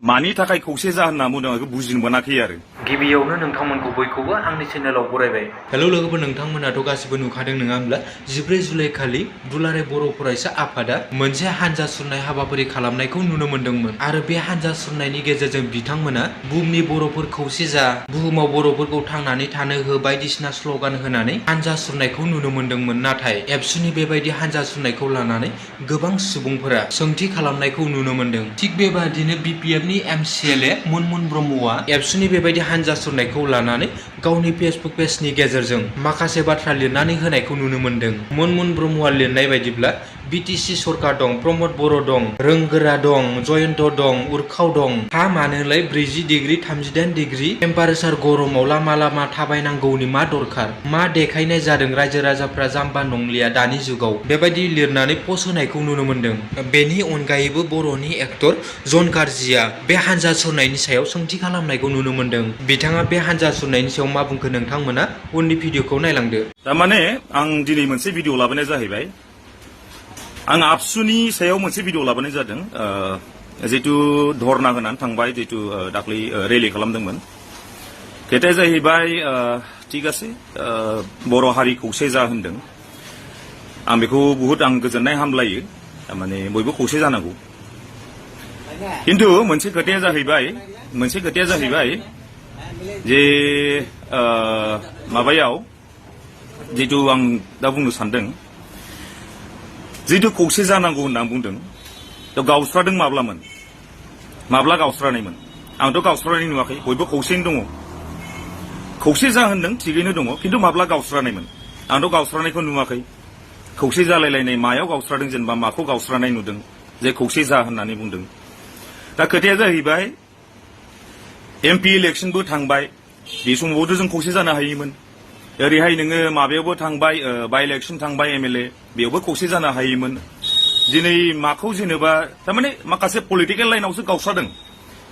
मानि थाखाय खौसे जा होनना बुंदों बेखौ बुजिनो मोनाखै आरो गिबियावनो नोंथांमोनखौ बयखौबो आंनि चेनेलाव बरायबाय। हेलौ लोगोफोर, नोंथांमोनाथ' गासिबो नुखादों नङा होमब्ला 14 जुलाइ खालि दुलाराय बर' फरायसा आफादा मोनसे हानजा सुरनाय हाबाफारि खालामनायखौ नुनो मोन्दोंमोन आरो बे हानजा सुरनायनि गेजेरजों बिथांमोना बुहुमनि बर'फोर खौसे जा, बुहुमाव बर'फोरखौ थांनानै थानो हो बायदिसिना स्ल'गान होनानै हानजा सुरनायखौ नुनो मोन्दोंमोन। नाथाय एबसुनि बेबायदि हानजा सुरनायखौ लानानै गोबां सुबुंफोरा सोंथि खालामनायखौ नुनो मोन्दों। थिग बेबादिनो BPF नि MCLA मुनमुन ब्रह्मआ एबसुनि बेबायदि हानजा सुरनायखौ लानानै गावनि फेसबुक पेजनि गेजेरजों माखासे बाथ्रा लिरनानै होनायखौ नुनो मोन्दों। मुनमुन ब्रह्मआ लिरनाय बायदिब्ला BTC सरकार दं, प्रमद बर' दं, रोंगोरा दं, जयन्त दं, उरखाव दं। हा मानोलाय 40 डिग्री 38 डिग्री टेम्पारेचार गरमाव लामा लामा थाबायनांगौनि मा दरखार? मा देखायनाय जादों रायजो राजाफ्रा जाम्बा नंलिया दानि जुगाव? बेबायदि लिरनानै पस्ट होनायखौ नुनो मोन्दों। बेनि अनगायैबो बर'नि एक्टर जन गार्जिया बे हानजा सुरनायनि सायाव सोंथि खालामनायखौ नुनो मोन्दों। बिथाङा बे हानजा सुरनायनि सायाव मा बुंखो नोंथांमोना उननि भिडिअखौ नायलांदो। थारमाने आं दिनै मोनसे भिडिअ लाबोनाय जाहैबाय। आं आबसुनि सायाव मोनसे भिडिअ लाबोनाय जादों। जितु धरना होनानै थांबाय, जितु दाख्लै रेलि खालामदोंमोन। खोथाया जाहैबाय थिग আছে बर' हारि खौसे जा होनदों। आं बेखौ बुहुत गोजोननाय हामलायो। माने बयबो खौसे जानांगौ। किन्तु मोनसे खोथाया जाहैबाय जे माबायाव जितु आं दा बुंनो सानदों, जितु खौसे जानांगौ होनना बुंदों, थ' गावस्रादों माब्ला गावस्रानायमोन? आंथ' गावस्रानाय नुवाखै, बयबो खौसेयैनो दङ। खौसे जा होनदों थिगैनो दङ, किन्तु माब्ला गावस्रानायमोन? आंथ' गावस्रानायखौ नुवाखै। खौसे जालायलायनाय मायाव गावस्रादों, जेनेबा माखौ गावस्रानाय नुदों जे खौसे जा होननानै बुंदों? दा खोथाया जाहैबाय MP इलेक्शनबो थांबाय, बे समावबोथ' जों खौसे जानो हायोमोन। ओरैहाय नोङो माबायावबो थांबाय, बाइ इलेक्शन थांबाय MLA, बेयावबो खौसे जानो हायोमोन। दिनै माखौ जेनेबा थारमाने माखासे पलिटिकेल लाइनावसो गावस्रादों,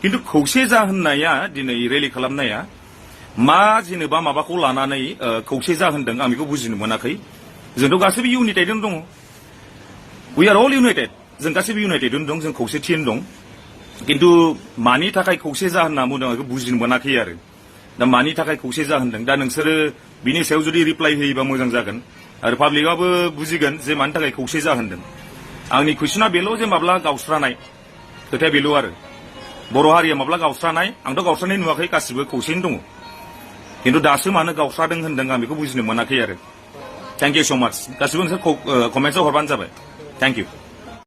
किन्तु खौसे जा होननाया दिनै रेलि खालामनाया मा जेनेबा माबाखौ लानानै खौसे जा होनदों आं बेखौ बुजिनो मोनाखै। जोंथ' गासैबो इउनाइटेडआनो दङ। We are all united. जों गासैबो इउनाइटेडआनो दं, जों खौसेथियैनो दं। किन्तु मानि थाखाय खौसे जा होनना बुंदों बेखौ बुजिनो मोनाखै आरो। दा मानि थाखाय खौसे जा होनदों, दा नोंसोरो बिनि सायाव जुदि रिप्लाइ होयोबा मोजां जागोन आरो पाब्लिकआबो बुजिगोन जे मानि थाखाय खौसे जा होनदों। आंनि कुइसना बेल' जे माब्ला गावस्रानाय, खोथाया बेल' आरो। बर' हारिया माब्ला गावस्रानाय? आंथ' गावस्रानाय नुवाखै, गासिबो खौसेयैनो दङ। किन्तु दासो मानो गावस्रादों होनदों आं बेखौ बुजिनो मोनाखै आरो। थेंक इउ स' माच। गासिबो नोंसोर कमेन्ट्सआव हरबानो जाबाय। Thank you.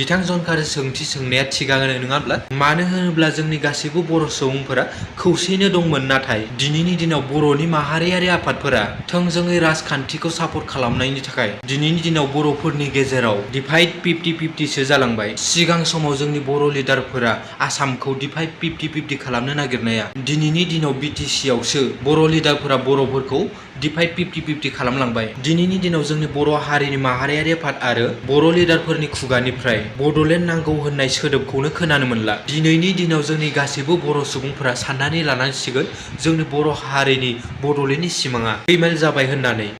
बिथां जनकारि सोंथि सोंनाया थिगानो नङाब्ला, मानो होनोब्ला जोंनि गासैबो बर' सुबुंफोरा खौसेयैनो दंमोन। नाथाय दिनैनि दिनाव बर'नि माहारियारि आफादफोरा थोंजोङै राजखान्थिखौ सापर्ट खालामनायनि थाखाय दिनैनि दिनाव बर'फोरनि गेजेराव डिभाइड 50-50 सो जालांबाय। सिगां समाव जोंनि बर' लिडारफोरा आसामखौ डिभाइड 50-50 खालामनो नागिरनाया दिनैनि दिनाव BTC आवसो बर' लिडारफोरा बर'फोरखौ डिभाइड 50-50 खालामलांबाय। दिनैनि दिनाव जोंनि बर' हारिनि माहारियारि आफाद आरो बर' लिडारफोरनि खुगानिफ्राय बड'लेण्ड नांगौ होननाय सोदोबखौनो खोनानो मोनला। दिनैनि दिनाव जोंनि गासैबो बर' सुबुंफोरा साननानै लानांसिगोन जोंनि बर' हारिनि बड'लेण्डनि सिमाङा फैमाल जाबाय होननानै।